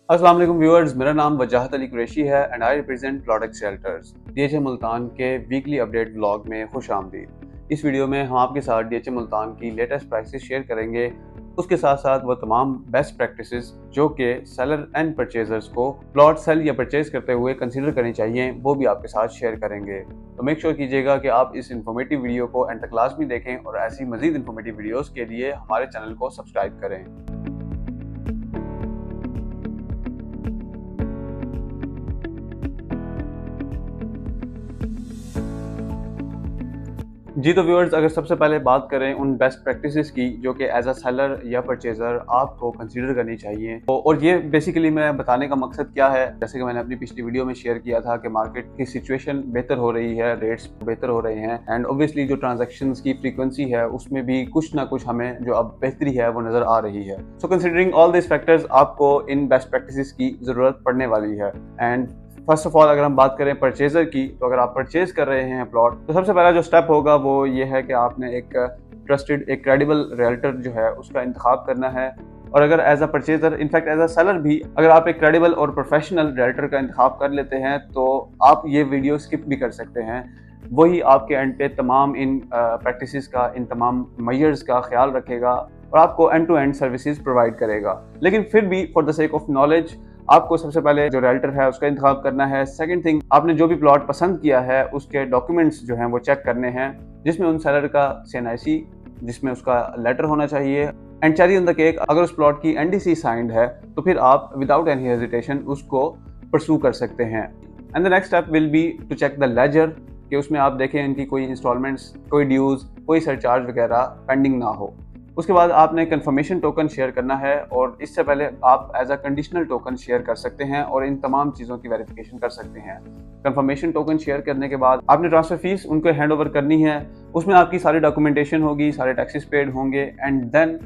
अस्सलाम वालेकुम व्यूअर्स, मेरा नाम वजाहत अली कुरैशी है and I represent product shelters. DHA Multan के वीकली अपडेट व्लॉग में खुश आमदीद। इस वीडियो में हम आपके साथ डीएचए मुल्तान की लेटेस्ट प्राइसेस शेयर करेंगे। उसके साथ साथ वो तमाम बेस्ट प्रैक्टिसेस जो कि सेलर एंड परचेजर्स को प्लॉट सेल या परचेज करते हुए कंसीडर करनी चाहिए, वो भी आपके साथ शेयर करेंगे। तो मेक श्योर कीजिएगा कि आप इस इन्फॉर्मेटिव वीडियो को एंड तक लाजमी देखें और ऐसी मजीद इन्फॉर्मेटिव वीडियोज़ के लिए हमारे चैनल को सब्सक्राइब करें। जी तो व्यूअर्स, अगर सबसे पहले बात करें उन बेस्ट प्रैक्टिसेस की जो कि एज अ सेलर या परचेजर आपको कंसीडर करनी चाहिए, और ये बेसिकली मैं बताने का मकसद क्या है, जैसे कि मैंने अपनी पिछली वीडियो में शेयर किया था कि मार्केट की सिचुएशन बेहतर हो रही है, रेट्स बेहतर हो रहे हैं एंड ऑब्वियसली जो ट्रांजैक्शंस की फ्रीक्वेंसी है उसमें भी कुछ ना कुछ हमें जो अब बेहतरी है वो नज़र आ रही है। So considering all this factors आपको इन बेस्ट प्रैक्टिसेस की ज़रूरत पड़ने वाली है। एंड फर्स्ट ऑफ ऑल अगर हम बात करें परचेजर की, तो अगर आप परचेज कर रहे हैं प्लॉट, तो सबसे पहला जो स्टेप होगा वो ये है कि आपने एक ट्रस्टेड, एक क्रेडिबल रियल्टर जो है उसका इंतखाब करना है। और अगर as a purchaser, in fact as a seller भी, अगर आप एक क्रेडिबल और प्रोफेशनल रियल्टर का इंतखाब कर लेते हैं तो आप ये वीडियो स्किप भी कर सकते हैं। वही आपके एंड पे तमाम इन प्रैक्टिसेस का, इन तमाम मेजर्स का ख्याल रखेगा और आपको end to end services provide करेगा। लेकिन फिर भी for the sake of knowledge आपको सबसे पहले जो रियल्टर है उसका इंतखाब करना है। सेकंड थिंग, आपने जो भी प्लॉट पसंद किया है उसके डॉक्यूमेंट्स जो हैं वो चेक करने हैं, जिसमें उन सेलर का CNIC, जिसमें उसका लेटर होना चाहिए। And cherry on the cake, अगर उस प्लॉट की NDC साइंड है तो फिर आप विदाउट एनी हेजिटेशन उसको परसू कर सकते हैं। And the next step will be to check the ledger, कि उसमें आप देखें इनकी कोई इंस्टॉलमेंट्स, कोई ड्यूज, कोई सरचार्ज वगैरह पेंडिंग ना हो। उसके बाद आपने कंफर्मेशन टोकन शेयर करना है, और इससे पहले आप as a conditional token share कर सकते हैं और इन तमाम चीज़ों की वेरिफिकेशन कर सकते हैं। कंफर्मेशन टोकन शेयर करने के बाद आपने ट्रांसफर फीस उनको हैंड ओवर करनी है, उसमें आपकी सारी डॉक्यूमेंटेशन होगी, सारे टैक्सेस पेड होंगे एंड देन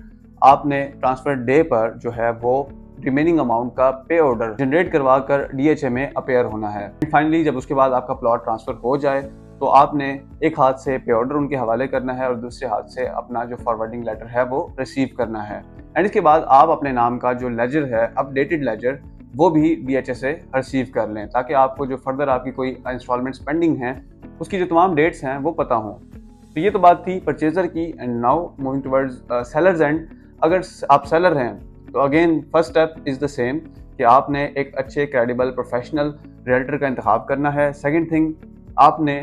आपने ट्रांसफर डे पर जो है वो रिमेनिंग अमाउंट का पे ऑर्डर जनरेट करवा कर DHA में अपेयर होना है। फाइनली जब उसके बाद आपका प्लॉट ट्रांसफर हो जाए तो आपने एक हाथ से पे ऑर्डर उनके हवाले करना है और दूसरे हाथ से अपना जो फॉरवर्डिंग लेटर है वो रिसीव करना है। एंड इसके बाद आप अपने नाम का जो लेजर है, अपडेटेड लेजर, वो भी DHA से रिसीव कर लें, ताकि आपको जो फर्दर आपकी कोई इंस्टॉलमेंट्स पेंडिंग हैं उसकी जो तमाम डेट्स हैं वो पता हों। तो ये तो बात थी परचेजर की। And now moving towards sellers and. अगर आप सेलर हैं तो again first step is the same, कि आपने एक अच्छे क्रेडिबल प्रोफेशनल रियल्टर का इंतखाब करना है। सेकेंड थिंग, आपने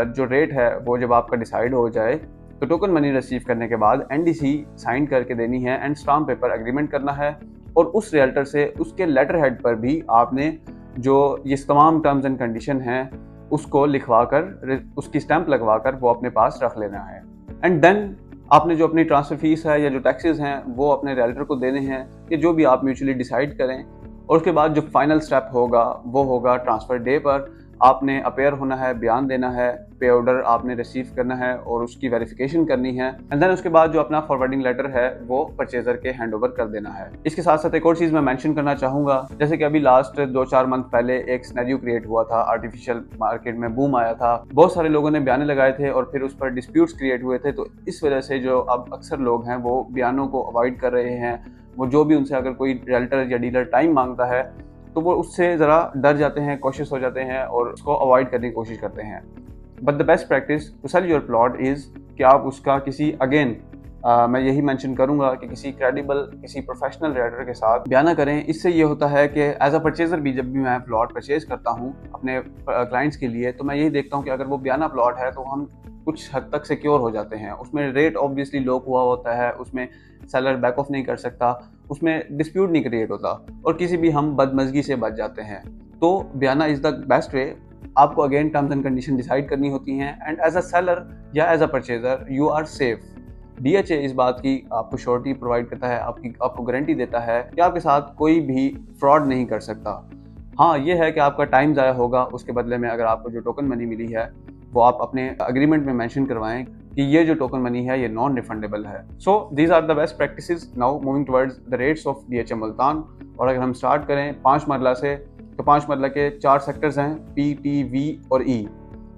जो रेट है वो जब आपका डिसाइड हो जाए तो टोकन मनी रिसीव करने के बाद NDC साइन करके देनी है एंड स्टाम्प पेपर एग्रीमेंट करना है। और उस रियल्टर से उसके लेटर हेड पर भी आपने जो ये तमाम टर्म्स एंड कंडीशन हैं उसको लिखवा कर, उसकी स्टैंप लगवा कर वो अपने पास रख लेना है। एंड देन आपने जो अपनी ट्रांसफर फीस है या जो टैक्सेस हैं वो अपने रियल्टर को देने हैं, या जो भी आप म्यूचुअली डिसाइड करें। और उसके बाद जो फाइनल स्टेप होगा वो होगा ट्रांसफर डे पर आपने अपेयर होना है, बयान देना है, पे ऑर्डर आपने रिसीव करना है और उसकी वेरिफिकेशन करनी है। एंड देन उसके बाद जो अपना फॉरवर्डिंग लेटर है वो परचेजर के हैंड ओवर कर देना है। इसके साथ साथ एक और चीज़ मैं मेंशन करना चाहूँगा, जैसे कि अभी लास्ट 2-4 मंथ पहले एक सिनेरियो क्रिएट हुआ था, आर्टिफिशियल मार्केट में बूम आया था, बहुत सारे लोगों ने बयाने लगाए थे और फिर उस पर डिस्प्यूट्स क्रिएट हुए थे। तो इस वजह से जो अब अक्सर लोग हैं वो बयानों को अवॉइड कर रहे हैं। वो जो भी उनसे अगर कोई रियल्टर या डीलर टाइम मांगता है तो वो उससे ज़रा डर जाते हैं, कॉशियस हो जाते हैं और उसको अवॉइड करने की कोशिश करते हैं। But the best practice to sell your plot is कि आप उसका किसी, अगेन मैं यही मेंशन करूंगा कि किसी क्रेडिबल, किसी प्रोफेशनल रियल्टर के साथ बयाना करें। इससे ये होता है कि एज अ परचेजर भी जब भी मैं प्लॉट परचेज करता हूँ अपने क्लाइंट्स के लिए, तो मैं यही देखता हूँ कि अगर वो बयाना प्लॉट है तो हम कुछ हद तक सिक्योर हो जाते हैं। उसमें रेट ऑब्वियसली लॉक हुआ होता है, उसमें सेलर बैक ऑफ नहीं कर सकता, उसमें डिस्प्यूट नहीं क्रिएट होता और किसी भी हम बदमज़गी से बच जाते हैं। तो बयाना इज़ द बेस्ट वे। आपको again terms and condition decide करनी होती हैं एंड एज अ सेलर या as a purchaser you are safe. DHA इस बात की आपको श्योरिटी प्रोवाइड करता है, आपको गारंटी देता है कि आपके साथ कोई भी फ्रॉड नहीं कर सकता। हाँ, ये है कि आपका टाइम ज़ाया होगा, उसके बदले में अगर आपको जो टोकन मनी मिली है वो आप अपने एग्रीमेंट में मेंशन करवाएं कि ये जो टोकन मनी है ये नॉन रिफंडेबल है। So these are the best practices. Now moving towards the rates of DHA Multan. और अगर हम स्टार्ट करें 5 मरला से, तो 5 मरला के 4 सेक्टर्स हैं, P, T, V और E,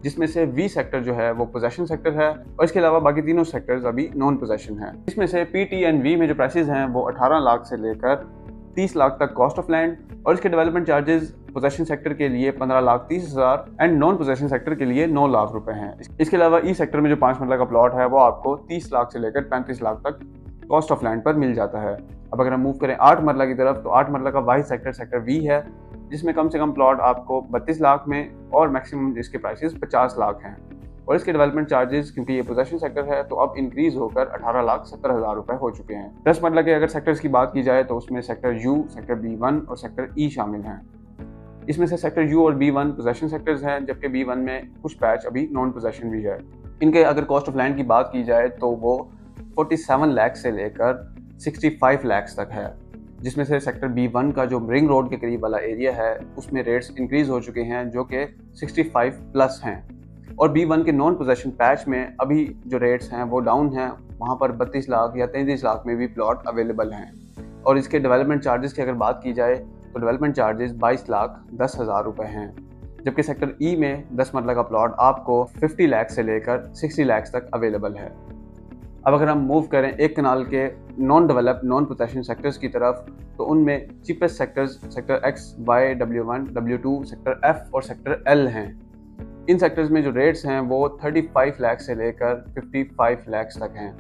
जिसमें से V सेक्टर जो है वो पोजेशन सेक्टर है और इसके अलावा बाकी तीनों सेक्टर्स अभी नॉन पोजेशन है। इसमें से P, T एंड V में जो प्राइसेस हैं वो 18 लाख से लेकर 30 लाख तक कॉस्ट ऑफ लैंड, और इसके डेवलपमेंट चार्जेस पोजेशन सेक्टर के लिए 15,30,000 एंड नॉन पोजेशन सेक्टर के लिए 9 लाख रुपए हैं। इसके अलावा ई सेक्टर में जो 5 मरला का प्लॉट है वो आपको 30 लाख से लेकर 35 लाख तक कॉस्ट ऑफ लैंड पर मिल जाता है। अब अगर हम मूव करें 8 मरला की तरफ, तो 8 मरला का वाही सेक्टर वी है, जिसमें कम से कम प्लॉट आपको 32 लाख में और मैक्सिमम इसके प्राइसेस 50 लाख हैं। और इसके डेवलपमेंट चार्जेस, क्योंकि ये पोजेशन सेक्टर है, तो अब इंक्रीज होकर 18,70,000 रुपए हो चुके हैं। 10 मरला के अगर सेक्टर्स की बात की जाए तो उसमें सेक्टर यू, सेक्टर B1 और सेक्टर ई शामिल हैं। इसमें से सेक्टर यू और B1 पोजेशन सेक्टर्स हैं, जबकि B1 में कुछ पैच अभी नॉन पोजेशन भी है। इनके अगर कॉस्ट ऑफ लैंड की बात की जाए तो वो 47 लाख से लेकर 65 लाख तक है, जिसमें से सेक्टर B1 का जो रिंग रोड के करीब वाला एरिया है उसमें रेट्स इंक्रीज हो चुके हैं, जो कि 65 प्लस हैं। और B1 के नॉन पोजेशन पैच में अभी जो रेट्स हैं वो डाउन हैं, वहाँ पर 32 लाख या 33 लाख में भी प्लॉट अवेलेबल हैं। और इसके डेवलपमेंट चार्जेस की अगर बात की जाए तो डेवलपमेंट चार्जेस 22,10,000 रुपए हैं, जबकि सेक्टर ई में 10 मरला का प्लॉट आपको 50 लाख से लेकर 60 लाख तक अवेलेबल है। अब अगर हम मूव करें 1 कनाल के non develop non possession sectors की तरफ, तो उनमें cheapest sectors sector X, Y, W1, W2, sector F और सेक्टर L हैं। इन सेक्टर्स में जो रेट्स हैं वो 35 लाख से लेकर 55 लाख तक हैं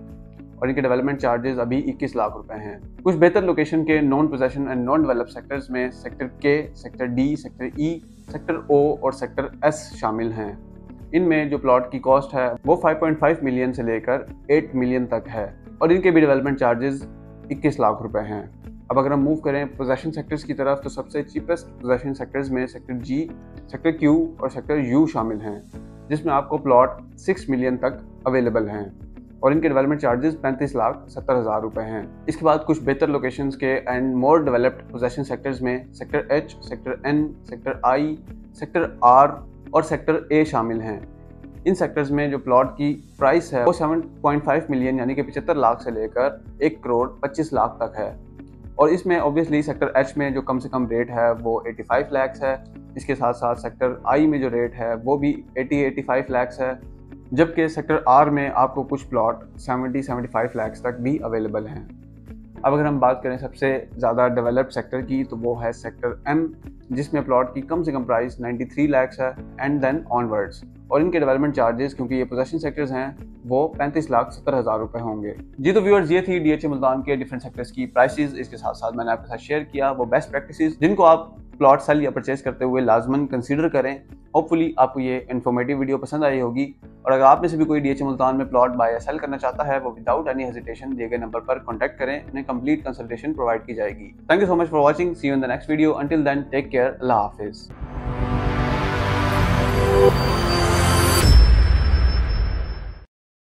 और इनके डेवलपमेंट चार्जेस अभी 21 लाख रुपए हैं। कुछ बेहतर लोकेशन के non possession and non develop sectors में sector K, sector D, sector E, sector O और सेक्टर S शामिल हैं। इनमें जो प्लॉट की कॉस्ट है वो 5.5 मिलियन से लेकर 8 मिलियन तक है और इनके भी डेवलपमेंट चार्जेस 21 लाख रुपए हैं। अब अगर हम मूव करें पोजेशन सेक्टर्स की तरफ, तो सबसे चीपेस्ट पोजेशन सेक्टर्स में सेक्टर G, सेक्टर Q और सेक्टर U शामिल हैं, जिसमें आपको प्लॉट 6 मिलियन तक अवेलेबल हैं और इनके डेवलपमेंट चार्जेस 35,70,000 रुपए हैं। इसके बाद कुछ बेहतर लोकेशंस के and more developed possession sectors में sector H, sector N, sector I, sector R और सेक्टर A शामिल हैं। इन सेक्टर्स में जो प्लॉट की प्राइस है वो 7.5 मिलियन यानी कि 75 लाख से लेकर 1 करोड़ 25 लाख तक है और इसमें ऑब्वियसली सेक्टर H में जो कम से कम रेट है वो 85 लाख है। इसके साथ साथ सेक्टर I में जो रेट है वो भी 80-85 लाख है, जबकि सेक्टर R में आपको कुछ प्लॉट 70-75 लाख तक भी अवेलेबल हैं। अब अगर हम बात करें सबसे ज़्यादा डेवलप्ड सेक्टर की, तो वो है सेक्टर M, जिसमें प्लॉट की कम से कम प्राइस 93 लाख है एंड देन ऑनवर्ड्स और इनके डेवलपमेंट चार्जेस, क्योंकि ये पोजेशन सेक्टर्स हैं, वो 35,70,000 रुपए होंगे। जी तो व्यूअर्स, ये थी DHA मुल्तान के डिफरेंट सेक्टर्स की प्राइसेस। इसके साथ साथ मैंने आपके साथ शेयर किया वो बेस्ट प्रैक्टिसेस जिनको आप प्लॉट सेल या परचेज करते हुए लाजमन कंसीडर करें। होपफुली आपको ये इन्फॉर्मेटिव वीडियो पसंद आई होगी और अगर आप में से भी कोई DHA मुल्तान में प्लॉट बाय या सेल करना चाहता है, वो विदाउट एनी हेजिटेशन दिए गए नंबर पर कॉन्टैक्ट करें, उन्हें कंप्लीट कंसल्टेशन प्रोवाइड की जाएगी। Thank you so much for watching, see you in the next video. Until then take care, अल्लाह हाफिज।